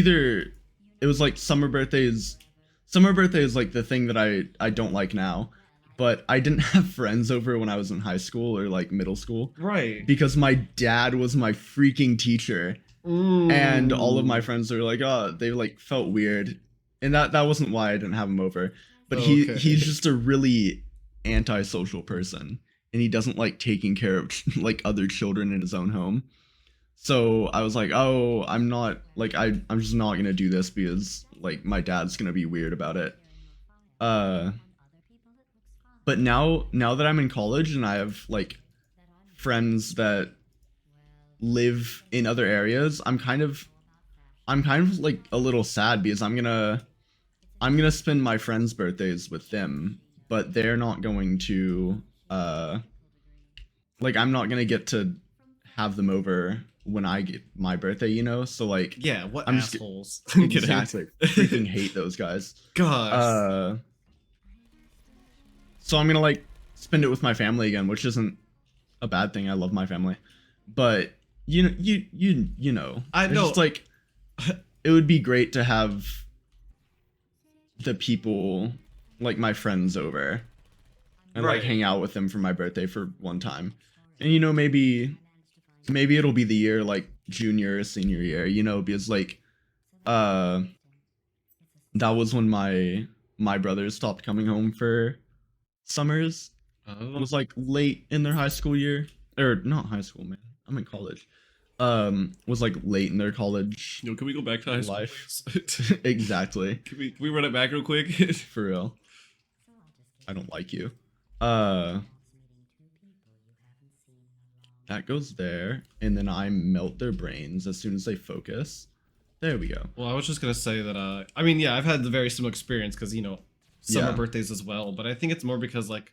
like summer birthdays. Summer birthday is like the thing that I don't like now. But I didn't have friends over when I was in high school or like middle school. Right. Because my dad was my freaking teacher. And all of my friends were like, oh, they like felt weird. And that wasn't why I didn't have him over. But he's just a really antisocial person. And he doesn't like taking care of like other children in his own home. So I was like, oh, I'm not like I'm just not gonna do this because like my dad's gonna be weird about it. But now that I'm in college and I have like friends that live in other areas, I'm kind of like a little sad because I'm gonna spend my friends' birthdays with them, but they're not going to like I'm not gonna get to have them over when I get my birthday, you know? So like Yeah, what I'm just assholes. I'm kidding. exactly freaking hate those guys. Gosh. So I'm gonna like spend it with my family again, which isn't a bad thing. I love my family, but you know, I it's know. just like it would be great to have the people like my friends over and like Right. hang out with them for my birthday for one time, and you know maybe it'll be the year like junior or senior year, you know, because like uh that was when my brothers stopped coming home for summers. It was like late in their high school year, or not high school, man. I'm in college. Was like late in their college Yo, can we go back to high school, life. please? Exactly. Can we run it back real quick? For real. I don't like you. That goes there, and then I melt their brains as soon as they focus. There we go. Well, I was just gonna say that. I mean, yeah, I've had the very similar experience because summer Yeah. birthdays as well. But I think it's more because like,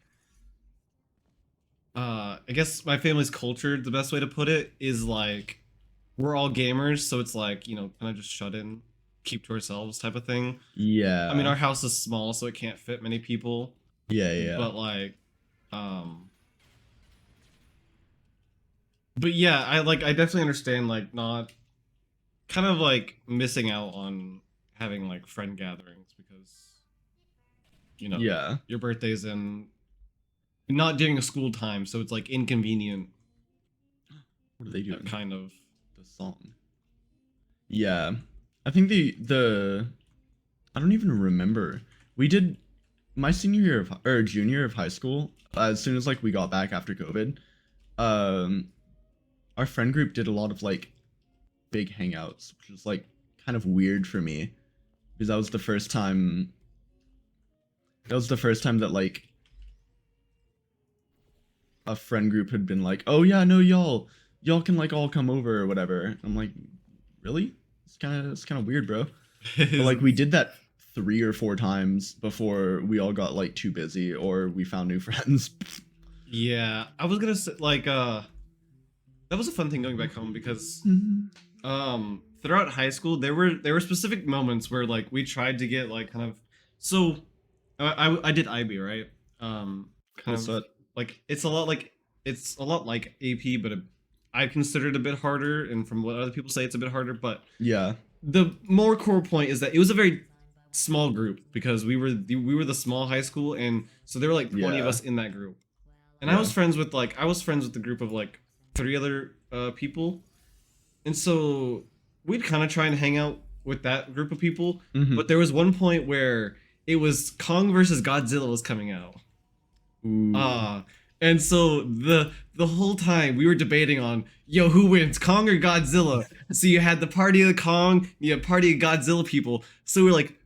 I guess my family's culture, the best way to put it, is like we're all gamers, so it's like kind of just shut in, keep to ourselves type of thing. Yeah. I mean, our house is small, so it can't fit many people. yeah. But like, but yeah, I definitely understand like not kind of like missing out on having like friend gatherings because Yeah. your birthday's in not during a school time, so it's like inconvenient What are they doing? kind of. The song. Yeah. I think the I don't even remember. We did my senior year of or junior year of high school, as soon as like we got back after COVID, our friend group did a lot of like big hangouts, which was like kind of weird for me because that was the first time that like a friend group had been like, "Oh yeah, no y'all can like all come over or whatever." I'm like, "Really? It's kind of weird, bro." But like we did that 3 or 4 times before we all got like too busy or we found new friends. Yeah, I was gonna say like that was a fun thing going back home because throughout high school there were specific moments where like we tried to get like kind of so I did IB, right? Kind What's of that? like it's a lot like AP, but I consider it a bit harder, and from what other people say it's a bit harder, but Yeah. the more core point is that it was a very small group because we were the small high school, and so there were like 20 of Yeah. us in that group, and Yeah. I was friends with the group of like 3 other people, and so we'd kind of try and hang out with that group of people. Mhm. But there was one point where it was Kong versus Godzilla was coming out. Ooh. And so the whole time we were debating on, yo, who wins, Kong or Godzilla? So you had the party of the Kong, you had party of Godzilla people. So we're like,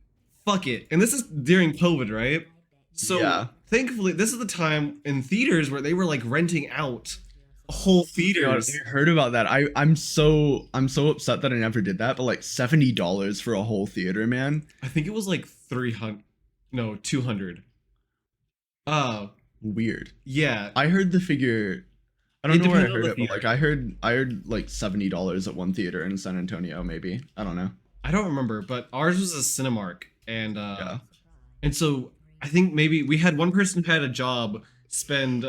fuck it. And this is during COVID, right? So Yeah. thankfully, this is the time in theaters where they were like renting out whole God, theaters. I heard about that. I'm so upset that I never did that. But like $70 for a whole theater, man. I think it was like 300, no, 200. Weird. Yeah. I heard the figure. I It don't know where I depended on heard the it, but like I heard like $70 at one theater in San Antonio, maybe. I don't know. I don't remember, but ours was a Cinemark, and Yeah. and so I think maybe we had one person who had a job spend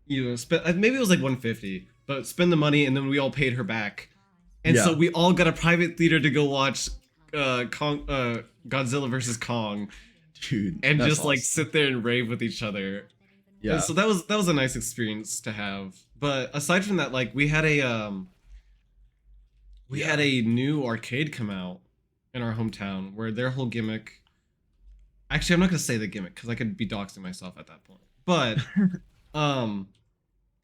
maybe it was like 150, but spend the money and then we all paid her back, and so Yeah. we all got a private theater to go watch Godzilla versus Kong, Dude. and that's just like awesome. sit there and rave with each other. Yeah. And so that was a nice experience to have. But aside from that, like we had a new arcade come out in our hometown where their whole gimmick. Actually, I'm not gonna say the gimmick because I could be doxing myself at that point. But it was I've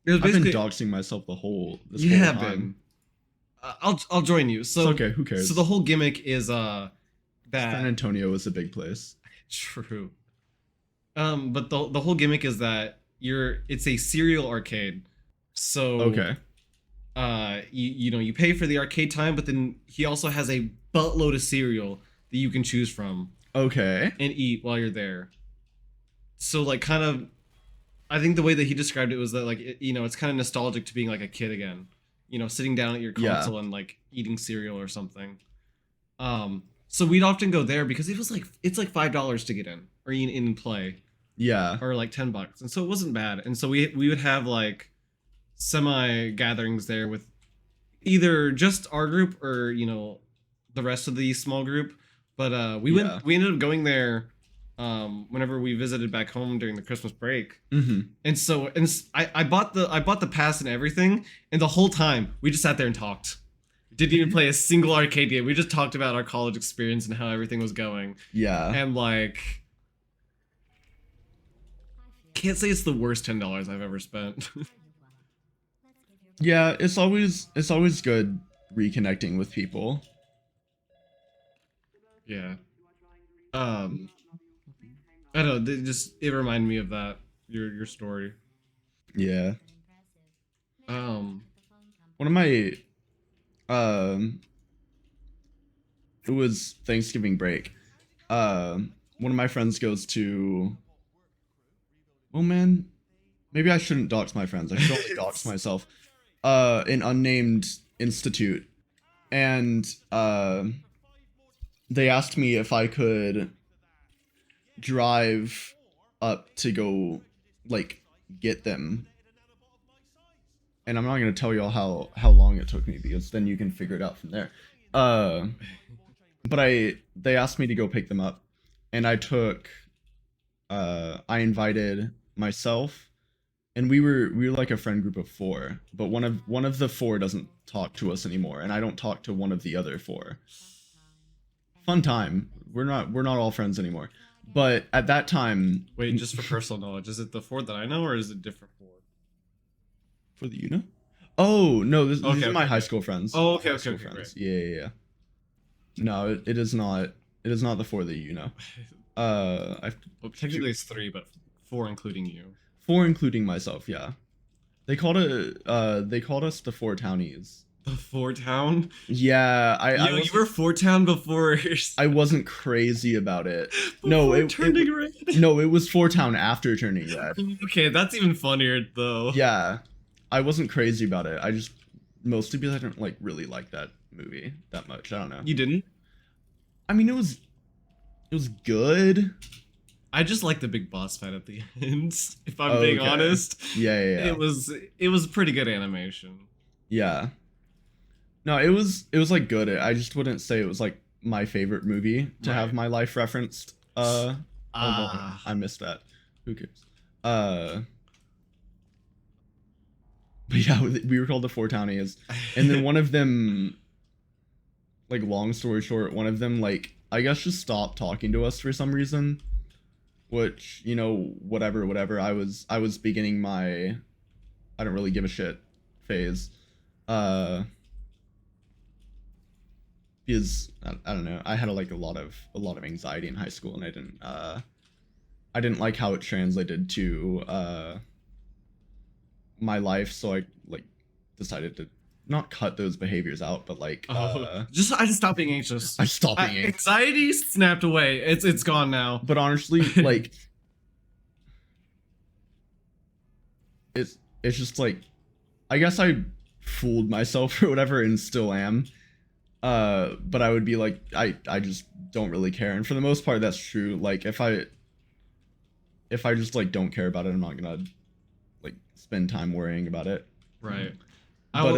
been basically doxing myself this you whole have time. been. I'll join you. So It's okay, who cares? So the whole gimmick is San that Antonio is a big place. true. But the whole gimmick is that it's a serial arcade. So Okay. you pay for the arcade time, but then he also has a buttload of cereal that you can choose from Okay. and eat while you're there. So like kind of I think the way that he described it was that like it's kind of nostalgic to being like a kid again. Sitting down at your Yeah. console and like eating cereal or something. So we'd often go there because it's like $5 to get in or in and play, Yeah. or like $10, and so it wasn't bad. And so we would have like semi gatherings there with either just our group or the rest of the small group. But Yeah. we ended up going there whenever we visited back home during the Christmas break. Mm-hmm. And so I bought the pass and everything, and the whole time we just sat there and talked. Didn't even play a single arcade game. We just talked about our college experience and how everything was going. Yeah. And like, can't say it's the worst $10 I've ever spent. Yeah, it's always good reconnecting with people. Yeah. I don't know. It reminded me of that. Your story. Yeah. Um. One of my it was Thanksgiving break. One of my friends goes to, oh man, maybe I shouldn't dox my friends. I should only dox myself. An unnamed institute, and they asked me if I could drive up to go like get them. And I'm not gonna tell y'all how long it took me, because then you can figure it out from there. But they asked me to go pick them up, and I invited myself, and we were like a friend group of 4, but one of the 4 doesn't talk to us anymore, and I don't talk to one of the other 4. Fun time. We're not all friends anymore. But at that time, Wait, just for personal knowledge, is it the Ford that I know, or is it different Ford? for the Oh no, these are my Okay. high school friends. Oh, okay, High okay, school okay, friends. great. Yeah. No, it is not. It is not the 4 that you know. I Well, technically it's 3, but 4 including you. 4 including myself. Yeah, they called us the 4 townies. The 4 town. Yeah, You were 4 town before. I wasn't crazy about it. No, it turning red. no, it was 4 town after turning red. Okay, that's even funnier though. Yeah, I wasn't crazy about it. I just, mostly because I don't like really like that movie that much. I don't know. You didn't? I mean, it was good. I just like the big boss fight at the end. If I'm being Okay. honest, Yeah. it was pretty good animation. Yeah. No, it was like good. I just wouldn't say it was like my favorite movie to have Right. my life referenced. Oh, well, Ah. I missed that. Who cares? But yeah, we were called the 4 townies, and then one of them, like, long story short, one of them, like, I guess just stopped talking to us for some reason, which, whatever. I was beginning my I don't really give a shit phase. Because I don't know, I had like a lot of anxiety in high school, and I didn't like how it translated to my life, so I like decided to not cut those behaviors out, but like I just stopped being anxious. I stopped being anxious. Anxiety snapped away. It's gone now. But honestly, like, it's just like, I guess I fooled myself or whatever, and still am. But I would be like, I just don't really care, and for the most part, that's true. Like, if I just like don't care about it, I'm not gonna like spend time worrying about it. Right. But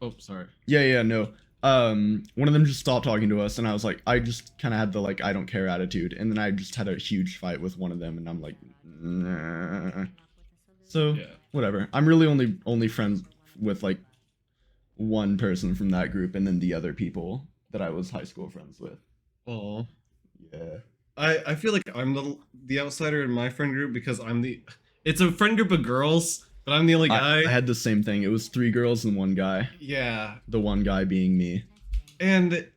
oh, sorry. yeah, no. One of them just stopped talking to us, and I was like, I just kind of had the like I don't care attitude, and then I just had a huge fight with one of them, and I'm like, nah. So Yeah. whatever. I'm really only friends with like one person from that group, and then the other people that I was high school friends with. Oh. Yeah. I feel like I'm the outsider in my friend group because it's a friend group of girls, but I'm the only guy. I had the same thing. It was 3 girls and 1 guy. Yeah. The one guy being me. And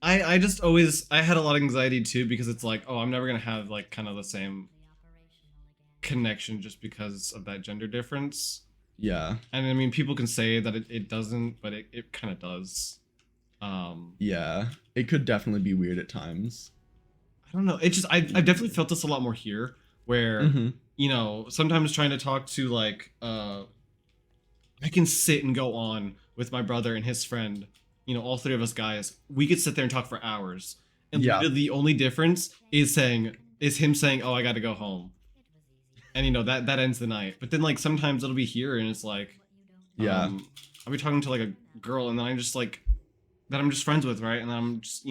I just I had a lot of anxiety too, because it's like, oh, I'm never gonna have like kind of the same connection just because of that gender difference. Yeah. And I mean, people can say that it doesn't, but it kind of does. Yeah. It could definitely be weird at times. I don't know. It just I definitely felt this a lot more here, where Mm-hmm. sometimes trying to talk to like I can sit and go on with my brother and his friend, all three of us guys. We could sit there and talk for hours. And Yeah. literally the only difference is him saying, "Oh, I got to go home." And that ends the night. But then like sometimes it'll be here and it's like Yeah. I'll be talking to like a girl and then I'm just like that I'm just friends with, right? And I'm just,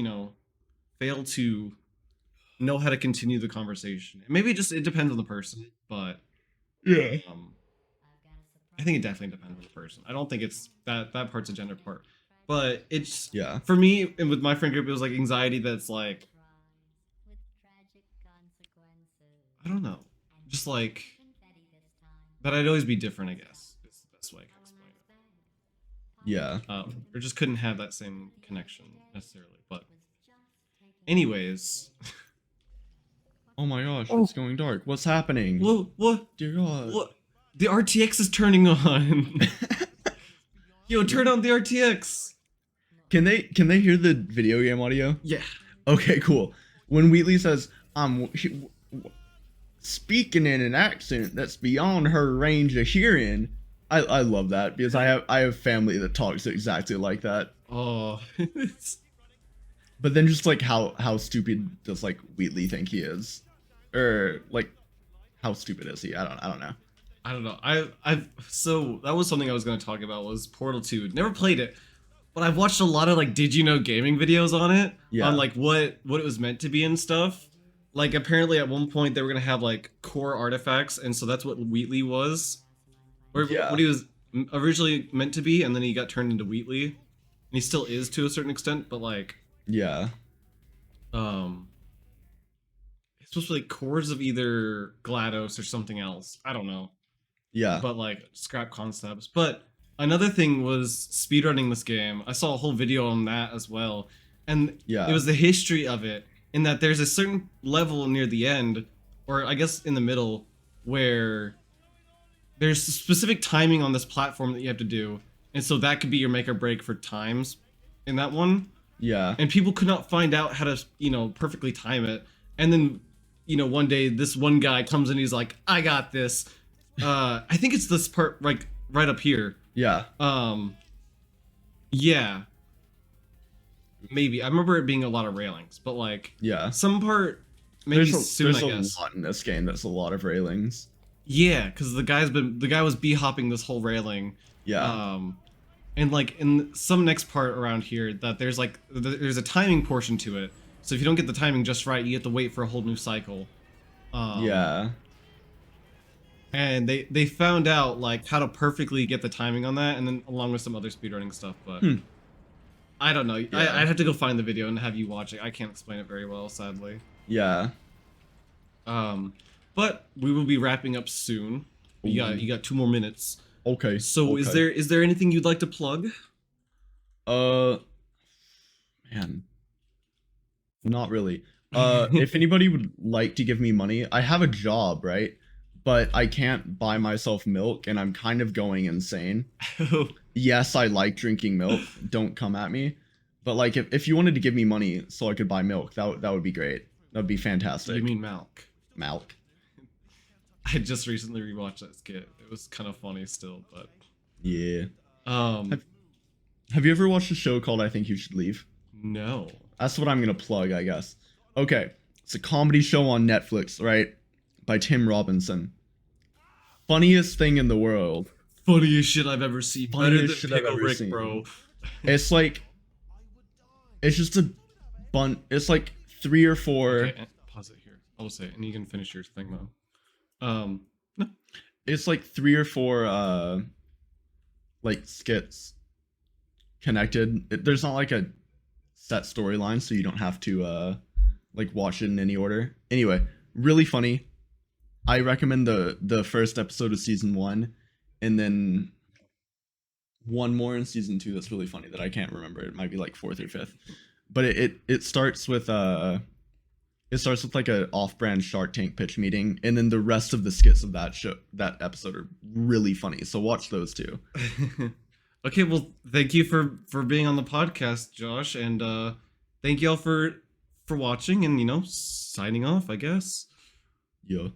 fail to know how to continue the conversation. Maybe it depends on the person, but Yeah. I think it definitely depends on the person. I don't think it's that part's a gender part. But it's Yeah. for me and with my friend group, it was like anxiety that's like I don't know. Just like that I'd always be different, I guess. Is the best way I can explain it. Yeah. Or just couldn't have that same connection necessarily. But anyways. Oh my gosh, it's going dark. What's happening? What? Dear God. What? The RTX is turning on. Yo, turn on the RTX. Can they hear the video game audio? Yeah. Okay, cool. When Wheatley says, "I'm speaking in an accent that's beyond her range of hearing," I love that because I have family that talks exactly like that. Oh. But then just like how stupid does like Wheatley think he is, or like how stupid is he? I don't know. I don't know. So that was something I was going to talk about was Portal 2. Never played it, but I've watched a lot of like Did You Know gaming videos on it. Yeah. On like what it was meant to be and stuff. Like apparently at one point they were going to have like core artifacts, and so that's what Wheatley was. Or Yeah. what he was originally meant to be, and then he got turned into Wheatley. And he still is to a certain extent, but like Yeah. it's supposed to be like cores of either GLaDOS or something else. I don't know. Yeah. But like scrap concepts. But another thing was speedrunning this game. I saw a whole video on that as well. And Yeah. it was the history of it, in that there's a certain level near the end, or I guess in the middle, where there's specific timing on this platform that you have to do. And so that could be your make or break for times in that one. Yeah. And people could not find out how to, perfectly time it. And then, one day this one guy comes in, he's like, "I got this." I think it's this part like right up here. Yeah. Yeah. Maybe. I remember it being a lot of railings, but like Yeah. some part maybe soon, I there's guess. a lot in this game that's a lot of railings. Yeah, because the guy was b-hopping this whole railing. Yeah. And like in some next part around here that there's a timing portion to it. So if you don't get the timing just right, you have to wait for a whole new cycle. Yeah. And they found out like how to perfectly get the timing on that, and then along with some other speedrunning stuff, but I don't know. Yeah. I'd have to go find the video and have you watch it. I can't explain it very well, sadly. Yeah. But we will be wrapping up soon. You got 2 more minutes. Okay. So okay. is there anything you'd like to plug? Man. Not really. If anybody would like to give me money, I have a job, right? But I can't buy myself milk, and I'm kind of going insane. Yes, I like drinking milk. Don't come at me. But like, if you wanted to give me money so I could buy milk, that would be great. That'd be fantastic. You mean Malk? Milk. I just recently rewatched that skit. It was kind of funny still, but Yeah. Have you ever watched a show called I Think You Should Leave? No. That's what I'm gonna plug, I guess. Okay, it's a comedy show on Netflix, right? By Tim Robinson. Funniest thing in the world. Funniest shit I've ever seen. Better than Shit I've Pickle ever Rick, seen. bro. It's like, it's just a it's like 3 or 4. Okay, pause it here. I'll say it, and you can finish your thing though. No. It's like 3 or 4 like skits connected. There's not like a set storyline, so you don't have to like watch it in any order. Anyway, really funny. I recommend the first episode of season 1, and then one more in season 2 that's really funny that I can't remember. It might be like 4th or 5th. But it starts with like a off-brand Shark Tank pitch meeting, and then the rest of the skits of that episode are really funny. So watch those too. Okay, well, thank you for being on the podcast, Josh, and thank y'all for watching, and signing off, I guess. Yeah.